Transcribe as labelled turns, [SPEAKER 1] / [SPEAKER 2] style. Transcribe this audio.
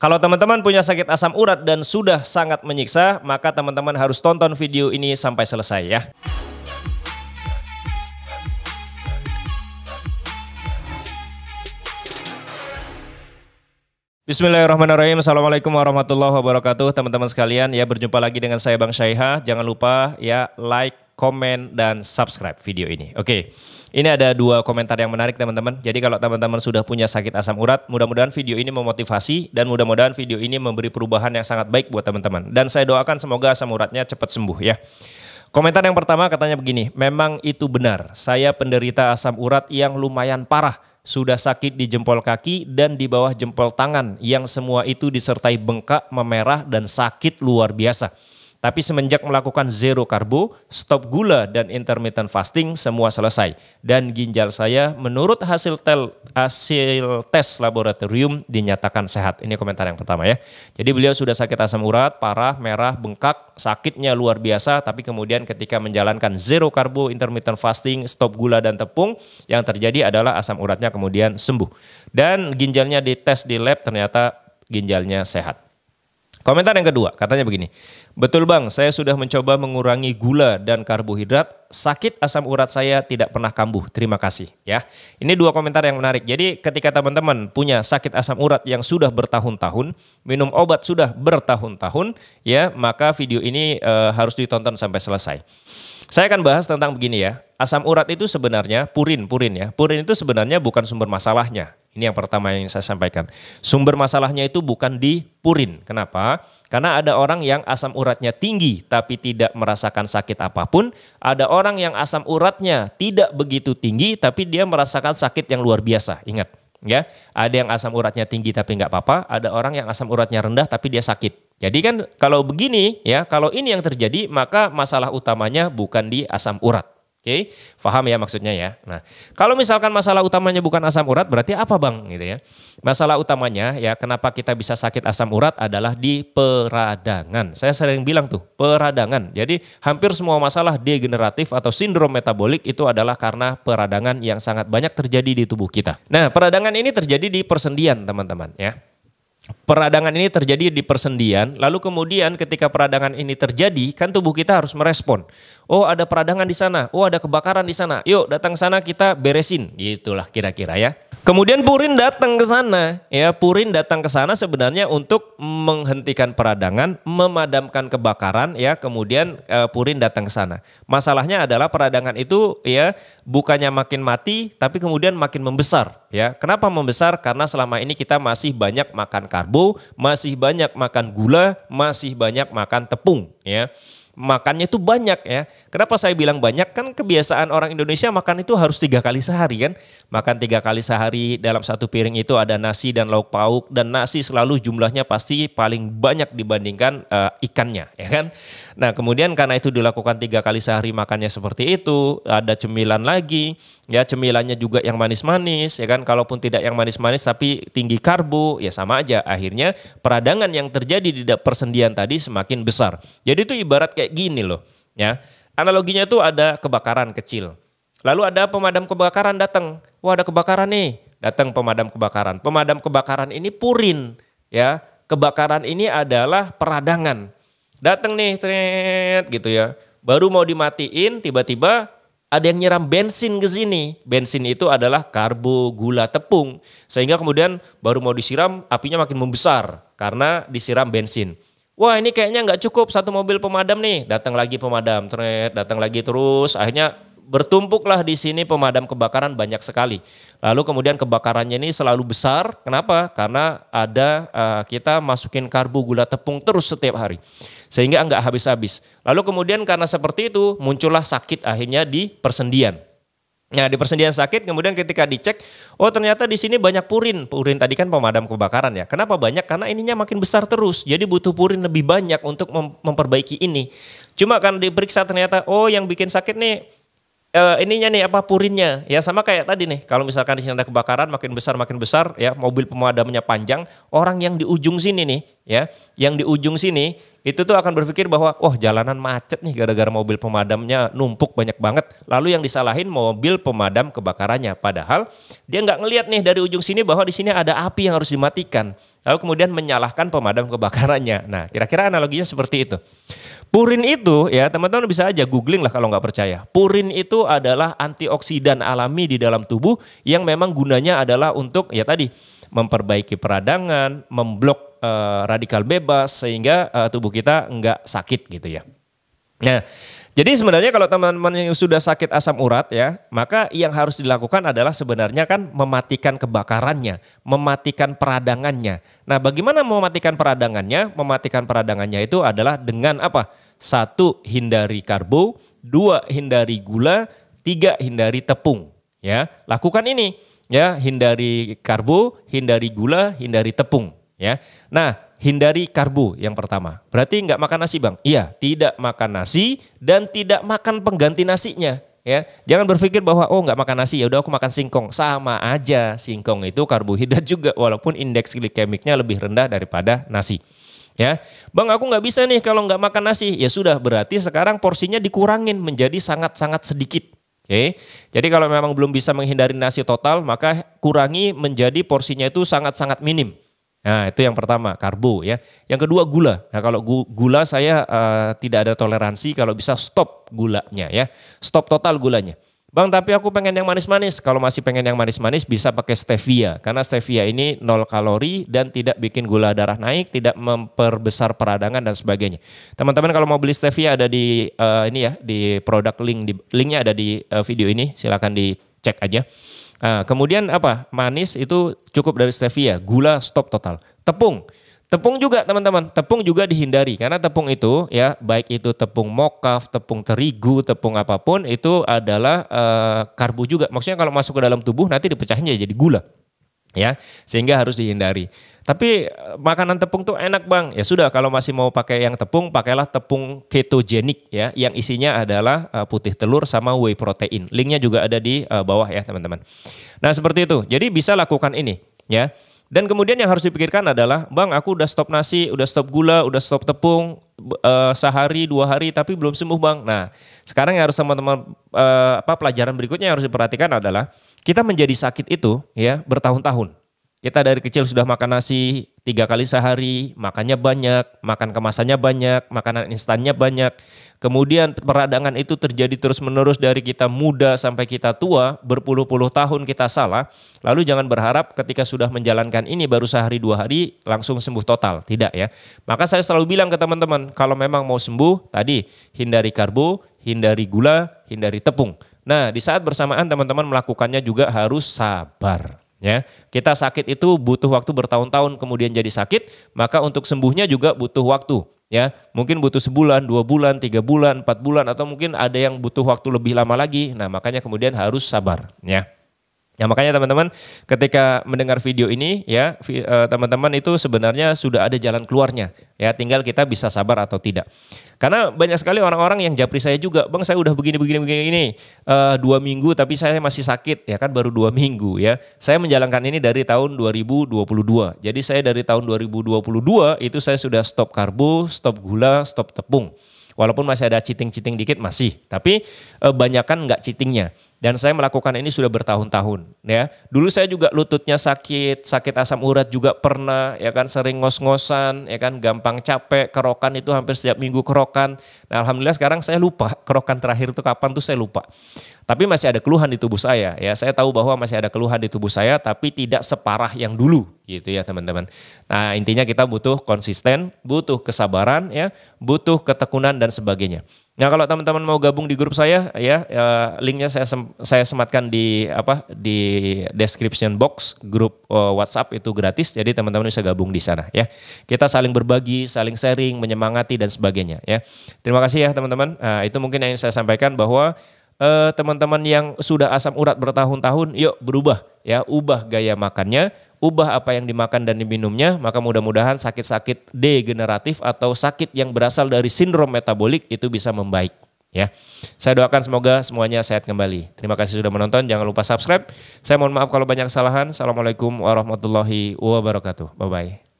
[SPEAKER 1] Kalau teman-teman punya sakit asam urat dan sudah sangat menyiksa, maka teman-teman harus tonton video ini sampai selesai ya. Bismillahirrahmanirrahim. Assalamualaikum warahmatullahi wabarakatuh. Teman-teman sekalian, ya berjumpa lagi dengan saya Bang Syaiha. Jangan lupa ya like, komen, dan subscribe video ini. Oke, ini ada dua komentar yang menarik teman-teman. Jadi kalau teman-teman sudah punya sakit asam urat, mudah-mudahan video ini memotivasi dan mudah-mudahan video ini memberi perubahan yang sangat baik buat teman-teman. Dan saya doakan semoga asam uratnya cepat sembuh ya. Komentar yang pertama katanya begini, memang itu benar. Saya penderita asam urat yang lumayan parah. Sudah sakit di jempol kaki dan di bawah jempol tangan yang semua itu disertai bengkak, memerah, dan sakit luar biasa. Tapi semenjak melakukan zero karbo, stop gula, dan intermittent fasting, semua selesai. Dan ginjal saya menurut hasil tes laboratorium dinyatakan sehat. Ini komentar yang pertama ya. Jadi beliau sudah sakit asam urat, parah, merah, bengkak, sakitnya luar biasa. Tapi kemudian ketika menjalankan zero karbo, intermittent fasting, stop gula dan tepung, yang terjadi adalah asam uratnya kemudian sembuh. Dan ginjalnya dites di lab ternyata ginjalnya sehat. Komentar yang kedua, katanya begini, betul Bang, saya sudah mencoba mengurangi gula dan karbohidrat, sakit asam urat saya tidak pernah kambuh, terima kasih ya. Ini dua komentar yang menarik, jadi ketika teman-teman punya sakit asam urat yang sudah bertahun-tahun, minum obat sudah bertahun-tahun, ya maka video ini harus ditonton sampai selesai. Saya akan bahas tentang begini ya, asam urat itu sebenarnya purin ya, purin itu sebenarnya bukan sumber masalahnya. Ini yang pertama yang saya sampaikan. Sumber masalahnya itu bukan di purin. Kenapa? Karena ada orang yang asam uratnya tinggi tapi tidak merasakan sakit apapun. Ada orang yang asam uratnya tidak begitu tinggi tapi dia merasakan sakit yang luar biasa. Ingat ya, ada yang asam uratnya tinggi tapi nggak apa-apa. Ada orang yang asam uratnya rendah tapi dia sakit. Jadi kan kalau begini ya, kalau ini yang terjadi maka masalah utamanya bukan di asam urat. Oke, paham ya maksudnya ya. Nah, kalau misalkan masalah utamanya bukan asam urat, berarti apa Bang? Gitu ya. Masalah utamanya ya, kenapa kita bisa sakit asam urat adalah di peradangan. Saya sering bilang tuh, peradangan. Jadi hampir semua masalah degeneratif atau sindrom metabolik itu adalah karena peradangan yang sangat banyak terjadi di tubuh kita. Nah, peradangan ini terjadi di persendian teman-teman ya. Peradangan ini terjadi di persendian, lalu kemudian ketika peradangan ini terjadi, kan tubuh kita harus merespon. Oh ada peradangan di sana, oh ada kebakaran di sana, yuk datang sana kita beresin, gitulah kira-kira ya. Kemudian purin datang ke sana, ya purin datang ke sana sebenarnya untuk menghentikan peradangan, memadamkan kebakaran, ya kemudian purin datang ke sana. Masalahnya adalah peradangan itu ya bukannya makin mati, tapi kemudian makin membesar, ya. Kenapa membesar? Karena selama ini kita masih banyak makan karbo, masih banyak makan gula, masih banyak makan tepung, ya. Makannya itu banyak ya. Kenapa saya bilang banyak? Kan kebiasaan orang Indonesia makan itu harus 3 kali sehari kan. Makan 3 kali sehari, dalam satu piring itu ada nasi dan lauk pauk. Dan nasi selalu jumlahnya pasti paling banyak dibandingkan ikannya ya kan. Nah kemudian karena itu dilakukan 3 kali sehari makannya seperti itu. Ada cemilan lagi ya, cemilannya juga yang manis-manis ya kan. Kalaupun tidak yang manis-manis tapi tinggi karbo ya sama aja. Akhirnya peradangan yang terjadi di persendian tadi semakin besar. Jadi itu ibarat kayak gini loh ya. Analoginya tuh ada kebakaran kecil. Lalu ada pemadam kebakaran datang. Wah ada kebakaran nih. Datang pemadam kebakaran. Pemadam kebakaran ini purin ya. Kebakaran ini adalah peradangan. Datang nih gitu ya. Baru mau dimatiin tiba-tiba ada yang nyiram bensin ke sini. Bensin itu adalah karbo, gula, tepung. Sehingga kemudian baru mau disiram apinya makin membesar karena disiram bensin. Wah ini kayaknya nggak cukup satu mobil pemadam nih. Datang lagi pemadam, datang lagi terus. Akhirnya bertumpuklah di sini pemadam kebakaran banyak sekali. Lalu kemudian kebakarannya ini selalu besar. Kenapa? Karena ada kita masukin karbo, gula, tepung terus setiap hari. Sehingga nggak habis-habis. Lalu kemudian karena seperti itu muncullah sakit akhirnya di persendian. Nah di persendian sakit kemudian ketika dicek, oh ternyata di sini banyak purin. Purin tadi kan pemadam kebakaran ya. Kenapa banyak? Karena ininya makin besar terus. Jadi butuh purin lebih banyak untuk memperbaiki ini. Cuma kan diperiksa ternyata, oh yang bikin sakit nih ininya nih apa purinnya. Ya sama kayak tadi nih. Kalau misalkan di sini ada kebakaran makin besar ya, mobil pemadamnya panjang, orang yang di ujung sini nih ya, yang di ujung sini itu tuh akan berpikir bahwa oh jalanan macet nih gara-gara mobil pemadamnya numpuk banyak banget. Lalu yang disalahin mobil pemadam kebakarannya. Padahal dia nggak ngelihat nih dari ujung sini bahwa di sini ada api yang harus dimatikan. Lalu kemudian menyalahkan pemadam kebakarannya. Nah kira-kira analoginya seperti itu. Purin itu ya teman-teman bisa aja googling lah kalau nggak percaya. Purin itu adalah antioksidan alami di dalam tubuh yang memang gunanya adalah untuk ya tadi memperbaiki peradangan, memblok radikal bebas sehingga tubuh kita nggak sakit gitu ya. Nah, jadi sebenarnya kalau teman-teman yang sudah sakit asam urat ya, maka yang harus dilakukan adalah sebenarnya kan mematikan kebakarannya, mematikan peradangannya. Nah, bagaimana mematikan peradangannya? Mematikan peradangannya itu adalah dengan apa? 1, hindari karbo, 2, hindari gula, 3, hindari tepung. Ya, lakukan ini ya, hindari karbo, hindari gula, hindari tepung. Ya, nah hindari karbo yang pertama. Berarti nggak makan nasi bang? Iya, tidak makan nasi dan tidak makan pengganti nasinya. Ya, jangan berpikir bahwa oh nggak makan nasi ya udah aku makan singkong. Sama aja, singkong itu karbohidrat juga walaupun indeks glikemiknya lebih rendah daripada nasi. Ya, bang aku nggak bisa nih kalau nggak makan nasi. Ya sudah berarti sekarang porsinya dikurangin menjadi sangat-sangat sedikit. Oke, jadi kalau memang belum bisa menghindari nasi total maka kurangi menjadi porsinya itu sangat-sangat minim. Nah itu yang pertama karbo ya. Yang kedua gula. Nah kalau gula saya tidak ada toleransi, kalau bisa stop gulanya ya. Stop total gulanya. Bang tapi aku pengen yang manis-manis. Kalau masih pengen yang manis-manis bisa pakai stevia. Karena stevia ini 0 kalori dan tidak bikin gula darah naik, tidak memperbesar peradangan dan sebagainya. Teman-teman kalau mau beli stevia ada di ini ya, di produk linknya ada di video ini, silakan dicek aja. Nah, kemudian apa? Manis itu cukup dari stevia, gula stop total. Tepung. Tepung juga teman-teman, tepung juga dihindari karena tepung itu ya baik itu tepung mokaf, tepung terigu, tepung apapun itu adalah karbo juga. Maksudnya kalau masuk ke dalam tubuh nanti dipecahin jadi gula. Ya, sehingga harus dihindari. Tapi makanan tepung tuh enak bang. Ya sudah kalau masih mau pakai yang tepung, pakailah tepung ketogenik ya, yang isinya adalah putih telur sama whey protein. Linknya juga ada di bawah ya teman-teman. Nah seperti itu. Jadi bisa lakukan ini ya. Dan kemudian yang harus dipikirkan adalah, bang aku udah stop nasi, udah stop gula, udah stop tepung sehari 2 hari tapi belum sembuh bang. Nah sekarang yang harus teman-teman pelajaran berikutnya yang harus diperhatikan adalah kita menjadi sakit itu ya bertahun-tahun. Kita dari kecil sudah makan nasi 3 kali sehari, makannya banyak, makan kemasannya banyak, makanan instannya banyak. Kemudian peradangan itu terjadi terus-menerus dari kita muda sampai kita tua, berpuluh-puluh tahun kita salah. Lalu jangan berharap ketika sudah menjalankan ini baru sehari 2 hari langsung sembuh total, tidak ya. Maka saya selalu bilang ke teman-teman, kalau memang mau sembuh tadi hindari karbo, hindari gula, hindari tepung. Nah di saat bersamaan teman-teman melakukannya juga harus sabar. Ya, kita sakit itu butuh waktu bertahun-tahun kemudian jadi sakit, maka untuk sembuhnya juga butuh waktu. Ya, mungkin butuh sebulan, 2 bulan, 3 bulan, 4 bulan, atau mungkin ada yang butuh waktu lebih lama lagi. Nah, makanya kemudian harus sabar. Ya. Nah makanya teman-teman ketika mendengar video ini ya teman-teman itu sebenarnya sudah ada jalan keluarnya ya, tinggal kita bisa sabar atau tidak. Karena banyak sekali orang-orang yang japri saya juga, bang saya udah begini 2 minggu tapi saya masih sakit ya kan, baru 2 minggu ya. Saya menjalankan ini dari tahun 2022. Jadi saya dari tahun 2022 itu saya sudah stop karbo, stop gula, stop tepung. Walaupun masih ada cheating dikit masih, tapi banyakan nggak cheatingnya. Dan saya melakukan ini sudah bertahun-tahun ya. Dulu saya juga lututnya sakit asam urat juga pernah ya kan, sering ngos-ngosan ya kan, gampang capek, kerokan itu hampir setiap minggu kerokan. Nah, alhamdulillah sekarang saya lupa kerokan terakhir itu kapan tuh saya lupa. Tapi masih ada keluhan di tubuh saya ya. Saya tahu bahwa masih ada keluhan di tubuh saya tapi tidak separah yang dulu gitu ya teman-teman. Nah, intinya kita butuh konsisten, butuh kesabaran ya, butuh ketekunan dan sebagainya. Nah, kalau teman-teman mau gabung di grup saya ya, linknya saya sematkan di description box. Grup WhatsApp itu gratis, jadi teman-teman bisa gabung di sana ya. Kita saling berbagi, saling sharing, menyemangati dan sebagainya ya. Terima kasih ya teman-teman. Nah, itu mungkin yang saya sampaikan bahwa teman-teman yang sudah asam urat bertahun-tahun, yuk berubah ya, ubah gaya makannya, ubah apa yang dimakan dan diminumnya, maka mudah-mudahan sakit-sakit degeneratif atau sakit yang berasal dari sindrom metabolik itu bisa membaik ya. Saya doakan semoga semuanya sehat kembali. Terima kasih sudah menonton, jangan lupa subscribe. Saya mohon maaf kalau banyak kesalahan. Assalamualaikum warahmatullahi wabarakatuh. Bye bye.